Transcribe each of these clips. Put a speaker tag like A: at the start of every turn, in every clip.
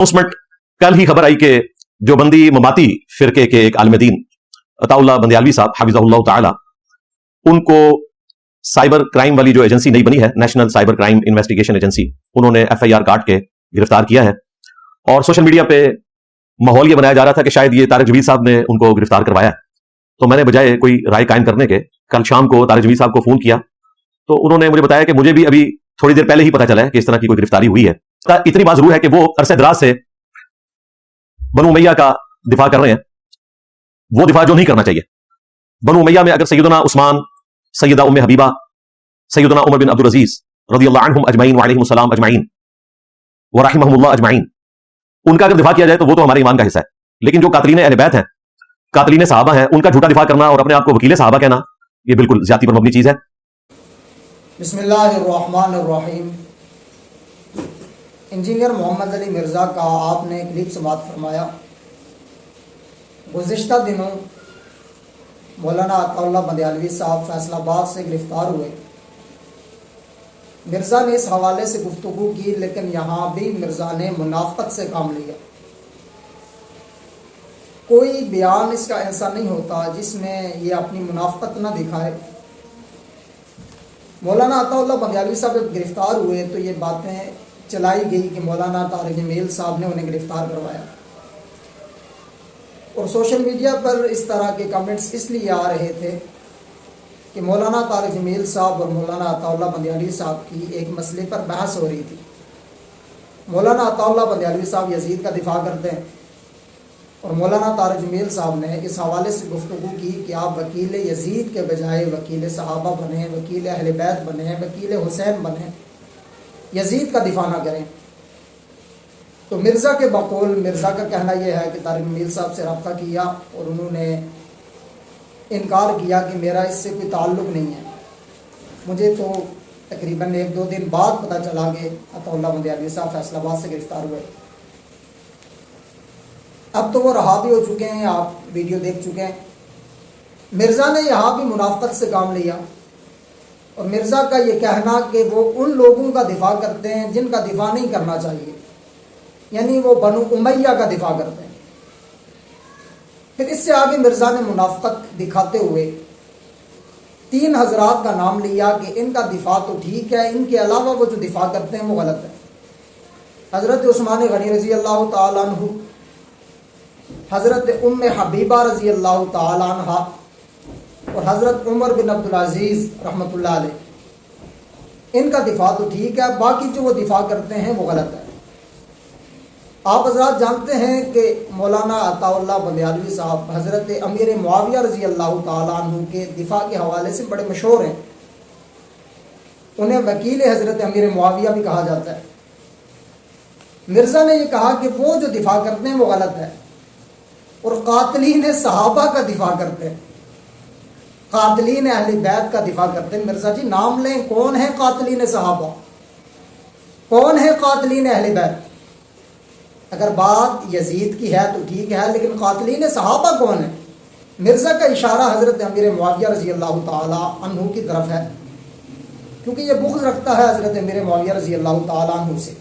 A: Announcement कल ही खबर आई कि जो बंदी ममाती फिरके के एक आलिम दीन अताउल्लाह बंदियालवी साहब हाफिज़हुल्लाह ताला, उनको साइबर क्राइम वाली जो एजेंसी नई बनी है, national cyber crime investigation agency, उन्होंने FIR काट के गिरफ्तार किया है। और सोशल मीडिया पे माहौल ये बनाया जा रहा था कि शायद ये तारिक जमील साहब ने उनको गिरफ्तार करवाया है। तो मैंने बजाय कोई राय कायम करने के कल शाम को तारिक जमील साहब को फोन किया, तो उन्होंने मुझे बताया कि मुझे भी अभी थोड़ी देर पहले ही पता चला है कि इस तरह की कोई गिरफ्तारी हुई है। इतनी बात जरूर है कि वो अरसे दराज से बनु उमैया का दिफा कर रहे हैं, वो दिफा जो नहीं करना चाहिए। बनु उमैया में अगर सैयदना उस्मान, सैयदा उम्मे हबीबा, सैयदना उमर बिन अब्दुल अजीज रज़ियल्लाहु अन्हुम अजमईन व अलैहिमुस्सलाम अजमईन व रहमहुमुल्लाह अजमईन, उनका अगर दिफा किया जाए तो वो तो हमारे ईमान का हिस्सा है। लेकिन जो कातिलीन अहले बैत हैं, कातिलीन सहाबा हैं, उनका झूठा दिफा करना और अपने आप को वकील सहाबा कहना, ये बिल्कुल ज्यादती पर मबनी चीज है।
B: बिस्मिल्लाहिर्रहमानिर्रहीम। इंजीनियर मोहम्मद अली मिर्ज़ा का आपने क्लिप समाअत फरमाया। गुज़िश्ता दिनों मौलाना अताउल्लाह बंदियालवी साहब फैसलाबाद से गिरफ़्तार हुए। मिर्ज़ा ने इस हवाले से गुफ्तगू की, लेकिन यहाँ भी मिर्ज़ा ने मुनाफ़क़त से काम लिया। कोई बयान इसका ऐसा नहीं होता जिसमें ये अपनी मुनाफ़क़त न दिखाए। मौलाना अताउल्लाह बंदियालवी साहब जब गिरफ़्तार हुए तो ये बातें चलाई गई कि मौलाना तारिक जमील साहब ने उन्हें गिरफ़्तार करवाया, और सोशल मीडिया पर इस तरह के कमेंट्स इसलिए आ रहे थे कि मौलाना तारिक जमील साहब और मौलाना अताउल्लाह बंदियालवी साहब की एक मसले पर बहस हो रही थी। मौलाना अताउल्लाह बंदियालवी साहब यजीद का दिफा करते हैं, और मौलाना तारिक जमील साहब ने इस हवाले से गुफ्तगू की कि आप वकील यजीद के बजाय वकील सहाबा बने, वकील अहले बैत बने, वकील हुसैन बने, यजीद का दिफा ना करें। तो मिर्ज़ा के बकौल मिर्ज़ा का कहना यह है कि तारिक जमील साहब से रब्ता किया और उन्होंने इनकार किया कि मेरा इससे कोई ताल्लुक़ नहीं है। मुझे तो तकरीबन 1-2 दिन बाद पता चला कि अताउल्लाह बंदियालवी साहब फैसलाबाद से गिरफ़्तार हुए। अब तो वो रहा भी हो चुके हैं, आप वीडियो देख चुके हैं। मिर्ज़ा ने यहाँ भी मुनाफ़क़त से काम लिया, और मिर्ज़ा का ये कहना कि वो उन लोगों का दिफा करते हैं जिनका दिफा नहीं करना चाहिए, यानी वो बनु उमैया का दिफा करते हैं। फिर इससे आगे मिर्ज़ा ने मुनाफ़क़त दिखाते हुए 3 हज़रात का नाम लिया कि इनका दिफा तो ठीक है, इनके अलावा वो जो दिफा करते हैं वो गलत है। हज़रत उस्मान गनी रज़ी अल्लाह ताला अन्हु, हज़रत उम्मे हबीबा रज़ी अल्लाह ताला अन्हा, और हज़रत उमर बिन अब्दुल अजीज़ रहमतुल्लाह अलैह, इनका दिफा तो ठीक है, बाकी जो वो दिफा करते हैं वो गलत है। आप हज़रात जानते हैं कि मौलाना अताउल्लाह बंदियालवी साहब हज़रत अमीर मुआविया रज़ी अल्लाह ताला अन्हु के दिफा के हवाले से बड़े मशहूर हैं। उन्हें वकील हज़रत अमीर मुआविया भी कहा जाता है। मिर्ज़ा ने यह कहा कि वो जो दिफा करते हैं वो गलत है, और कातिलीन सहाबा का दिफा करते हैं, कातिलीन अहले बैत का दिफा करते हैं। मिर्ज़ा जी नाम लें, कौन है कातिलीन सहाबा, कौन है कातिलीन अहले बैत? अगर बात यजीद की है तो ठीक है, लेकिन कातिलीन सहाबा कौन है? मिर्ज़ा का इशारा हज़रत अमीर मुआविया रज़ी अल्लाह ताला अन्हु की तरफ है, क्योंकि ये बुग़्ज़ रखता है हज़रत अमीर मुआविया रज़ी अल्लाह ताला अन्हु से।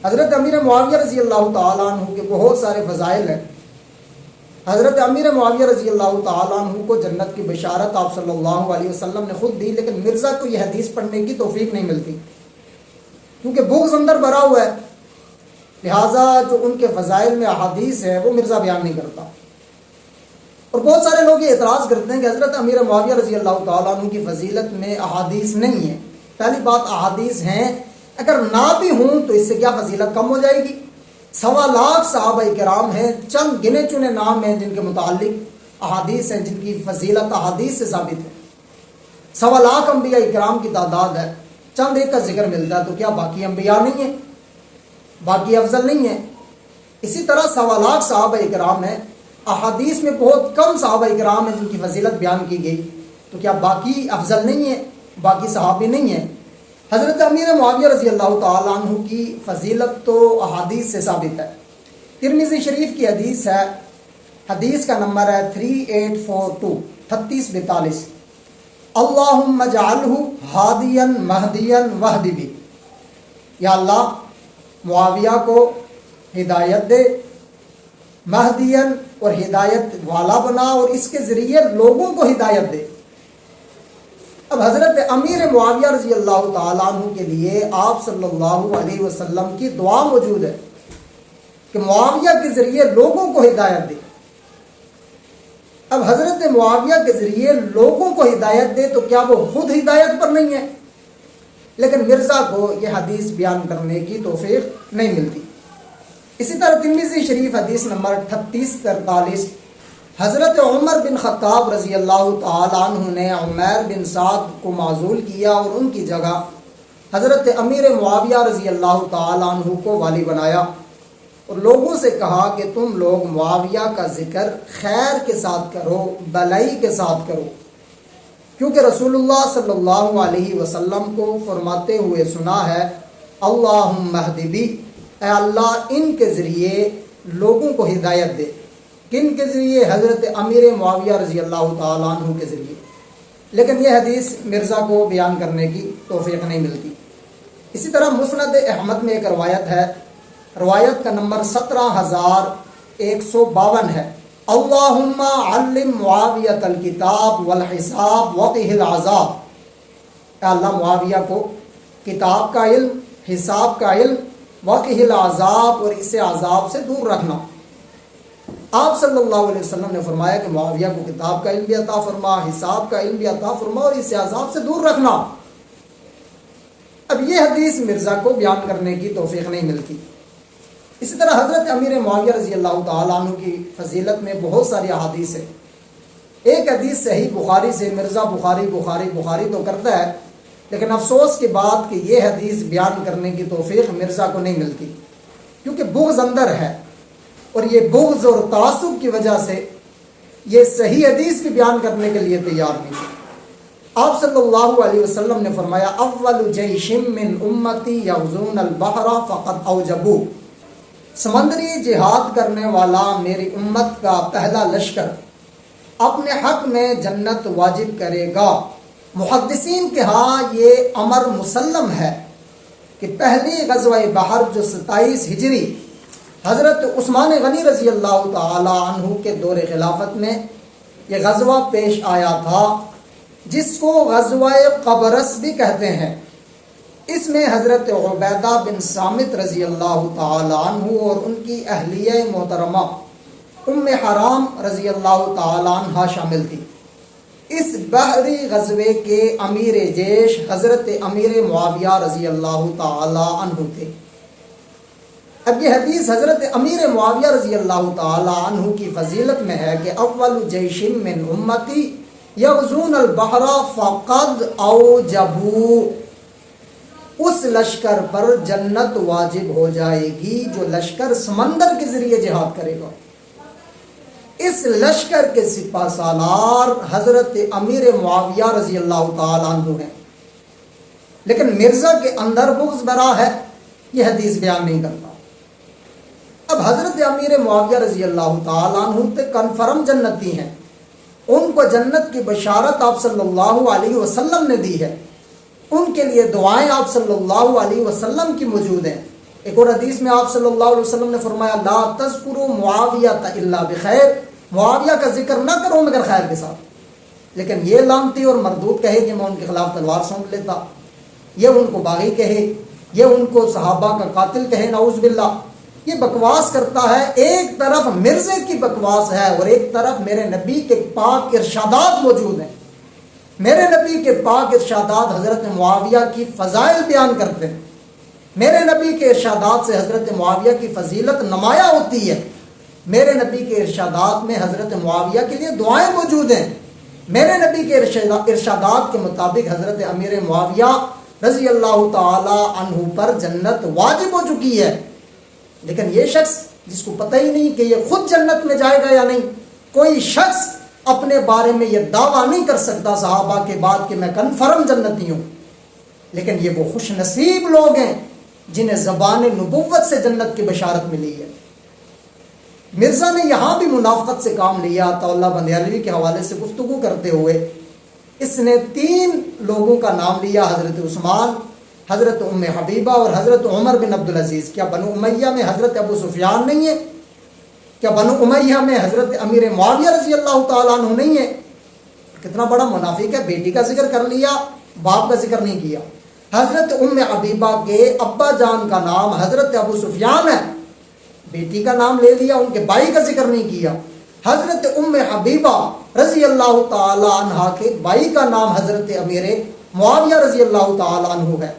B: हज़रत अमीर मुआविया रज़ी अल्लाह ताला अन्हु के बहुत सारे फ़ज़ाइल हैं। हज़रत अमीर मुआविया रज़ी अल्लाह ताला अन्हु को जन्नत की बशारत आप सल्लल्लाहु अलैहि वसल्लम ने खुद दी, लेकिन मिर्ज़ा को यह हदीस पढ़ने की तौफीक नहीं मिलती, क्योंकि बुग़्ज़ अंदर भरा हुआ है। लिहाजा जो उनके फ़ज़ाइल में अहादीस है वो मिर्ज़ा बयान नहीं करता। और बहुत सारे लोग ये एतराज़ करते हैं कि हज़रत अमीर मुआविया रज़ी अल्लाह ताला अन्हु की फजीलत में अहादीस नहीं है। पहली बात, अहादीस हैं, अगर ना भी हों तो इससे क्या फजीलत कम हो जाएगी? 1.25 लाख सहाबा किराम हैं, चंद गिने चुने नाम हैं जिनके मुताल्लिक अहादीस हैं, जिनकी फजीलत अहादीस से साबित है। 1.25 लाख अम्बिया किराम की तादाद है, चंद एक का जिक्र मिलता है, तो क्या बाकी अम्बिया नहीं है, बाकी अफजल नहीं है? इसी तरह 1.25 लाख सहाबा किराम हैं, अहादीस में बहुत कम सहाबा किराम हैं जिनकी फजीलत बयान की गई, तो क्या बाकी अफजल नहीं है, बाकी सहाबी नहीं है? हज़रत अमीर मुआविया रज़ी अल्लाह ताला अन्हु की फजीलत तो अहादीस से साबित है। तिरमिज़ी शरीफ की हदीस है, हदीस का नंबर है 3842 3642। अल्लाहुम्मा जअलहु हादियन महदियन वहदी भी, या अल्लाह मुआविया को ہدایت دے، مہدین اور ہدایت والا بنا، اور اس کے ذریعے لوگوں کو ہدایت دے۔ اب حضرت امیر معاویہ رضی اللہ تعالیٰ عنہ کے لیے آپ صلی اللہ علیہ وسلم کی دعا موجود ہے کہ معاویہ کے ذریعے لوگوں کو ہدایت دے۔ اب حضرت معاویہ کے ذریعے لوگوں کو ہدایت دے تو کیا وہ خود ہدایت پر نہیں ہے؟ لیکن مرزا کو یہ حدیث بیان کرنے کی توفیق نہیں ملتی۔ اسی طرح ترمذی شریف حدیث نمبر 3843، حضرت عمر بن خطاب رضی اللہ تعالیٰ عنہ نے عمیر بن سعد کو معزول کیا اور ان کی جگہ حضرت امیر معاویہ رضی اللہ تعالیٰ عنہ کو والی بنایا، اور لوگوں سے کہا کہ تم لوگ معاویہ کا ذکر خیر کے ساتھ کرو، بلائی کے ساتھ کرو، کیونکہ رسول اللہ صلی اللہ علیہ وسلم کو فرماتے ہوئے سنا ہے، اللہم اہد بی، اے اللہ ان کے ذریعے لوگوں کو ہدایت دے۔ کن کے ذریعے؟ حضرت امیر معاویہ رضی اللہ تعالیٰ عنہ کے ذریعے۔ لیکن یہ حدیث مرزا کو بیان کرنے کی توفیق نہیں ملتی۔ اسی طرح مسند احمد میں ایک روایت ہے، روایت کا نمبر 17152 ہے، اللہم علم معاویہ الکتاب والحساب وقہ العذاب، اے اللہ معاویہ کو کتاب کا علم، حساب کا علم، وقہ العذاب اور اسے عذاب سے دور رکھنا۔ آپ صلی اللہ علیہ وسلم نے فرمایا کہ معاویہ کو کتاب کا علم بھی عطا فرما، حساب کا علم بھی عطا فرما اور اسے عذاب سے دور رکھنا۔ اب یہ حدیث مرزا کو بیان کرنے کی توفیق نہیں ملتی۔ اسی طرح حضرت امیر معاویہ رضی اللہ تعالیٰ عنہ کی فضیلت میں بہت ساری احادیث ہیں۔ ایک حدیث صحیح بخاری سے، مرزا بخاری بخاری بخاری تو کرتا ہے، لیکن افسوس کی بات کہ یہ حدیث بیان کرنے کی توفیق مرزا کو نہیں ملتی، کیونکہ بغض اندر ہے، اور یہ بغض اور تعصب کی وجہ سے یہ صحیح حدیث بھی بیان کرنے کے لیے تیار نہیں ہے۔ آپ صلی اللہ علیہ وسلم نے فرمایا، اول جیش من امتی یغزون البحر فقد اوجبوا، سمندری جہاد کرنے والا میری امت کا پہلا لشکر اپنے حق میں جنت واجب کرے گا۔ محدثین کے ہاں یہ امر مسلم ہے کہ پہلی غزوہ بحر جو 27 ہجری حضرت عثمان غنی رضی اللہ تعالی عنہ کے دور خلافت میں یہ غزوہ پیش آیا تھا، جس کو غزوہ قبرص بھی کہتے ہیں۔ اس میں حضرت عبیدہ بن صامت رضی اللہ تعالی عنہ اور ان کی اہلیہ محترمہ ام حرام رضی اللہ تعالی عنہ شامل تھی۔ اس بحری غزوے کے امیر جیش حضرت امیر معاویہ رضی اللہ تعالی عنہ تھے۔ اب یہ حدیث حضرت امیر معاویہ رضی اللہ تعالی عنہ کی فضیلت میں ہے کہ اول جیش من امتی یغزون البحر فقد اوجبوا، اس لشکر پر جنت واجب ہو جائے گی جو لشکر سمندر کے ذریعے جہاد کرے گا۔ اس لشکر کے سپہ سالار حضرت امیر معاویہ رضی اللہ تعالی عنہ ہیں، لیکن مرزا کے اندر بغض برا ہے، یہ حدیث بیان نہیں کرتا۔ اب حضرت امیر معاویہ رضی اللہ تعالی عنہ تے کنفرم جنتی ہیں، ان کو جنت کی بشارت آپ صلی اللہ علیہ وسلم نے دی ہے، ان کے لیے دعائیں آپ صلی اللہ علیہ وسلم کی موجود ہیں۔ ایک اور حدیث میں آپ صلی اللہ علیہ وسلم نے فرمایا، لا تذکروا معاویہ الا بخیر، معاویہ کا ذکر نہ کرو مگر خیر کے ساتھ۔ لیکن یہ لعنتی اور مردود کہے کہ میں ان کے خلاف تلوار سونپ لیتا، یہ ان کو باغی کہے، یہ ان کو صحابہ کا قاتل کہے، نعوذ باللہ، یہ بکواس کرتا ہے۔ ایک طرف مرزے کی بکواس ہے اور ایک طرف میرے نبی کے پاک ارشادات موجود ہیں۔ میرے نبی کے پاک ارشادات حضرت معاویہ کی فضائل بیان کرتے ہیں، میرے نبی کے ارشادات سے حضرت معاویہ کی فضیلت نمایاں ہوتی ہے، میرے نبی کے ارشادات میں حضرت معاویہ کے لیے دعائیں موجود ہیں، میرے نبی کے ارشادات کے مطابق حضرت امیر معاویہ رضی اللہ تعالی عنہ پر جنت واجب ہو چکی ہے۔ لیکن یہ شخص جس کو پتہ ہی نہیں کہ یہ خود جنت میں جائے گا یا نہیں، کوئی شخص اپنے بارے میں یہ دعویٰ نہیں کر سکتا صحابہ کے بعد کہ میں کنفرم جنتی ہوں، لیکن یہ وہ خوش نصیب لوگ ہیں جنہیں زبان نبوت سے جنت کی بشارت ملی ہے۔ مرزا نے یہاں بھی منافقت سے کام لیا۔ عطاءاللہ بندیالوی کے حوالے سے گفتگو کرتے ہوئے اس نے 3 لوگوں کا نام لیا، حضرت عثمان، حضرت ام حبیبہ اور حضرت عمر بن عبد العزیز، کیا بنو امیہ میں حضرت ابو سفیان نہیں ہے؟ کیا بنو امیہ میں حضرت امیر معاویہ رضی اللہ تعالیٰ عنہ نہیں ہے؟ کتنا بڑا منافق ہے، بیٹی کا ذکر کر لیا، باپ کا ذکر نہیں کیا۔ حضرت ام حبیبہ کے ابا جان کا نام حضرت ابو سفیان ہے، بیٹی کا نام لے لیا، ان کے بھائی کا ذکر نہیں کیا۔ حضرت ام حبیبہ رضی اللہ تعالی عنہ کے بھائی کا نام حضرت امیر معاویہ رضی اللہ تعالی عنہ ہے۔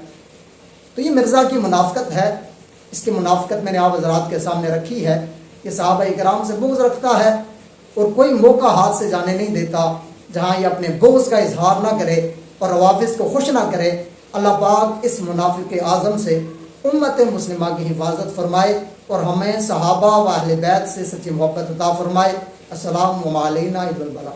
B: تو یہ مرزا کی منافقت ہے، اس کی منافقت میں نے آپ حضرات کے سامنے رکھی ہے۔ یہ صحابہ کرام سے بغض رکھتا ہے اور کوئی موقع ہاتھ سے جانے نہیں دیتا جہاں یہ اپنے بغض کا اظہار نہ کرے اور روافظ کو خوش نہ کرے۔ اللہ پاک اس منافق اعظم سے امت مسلمہ کی حفاظت فرمائے اور ہمیں صحابہ و اہل بیت سے سچی محبت عطا فرمائے۔ السلام علینا الا البلاغ۔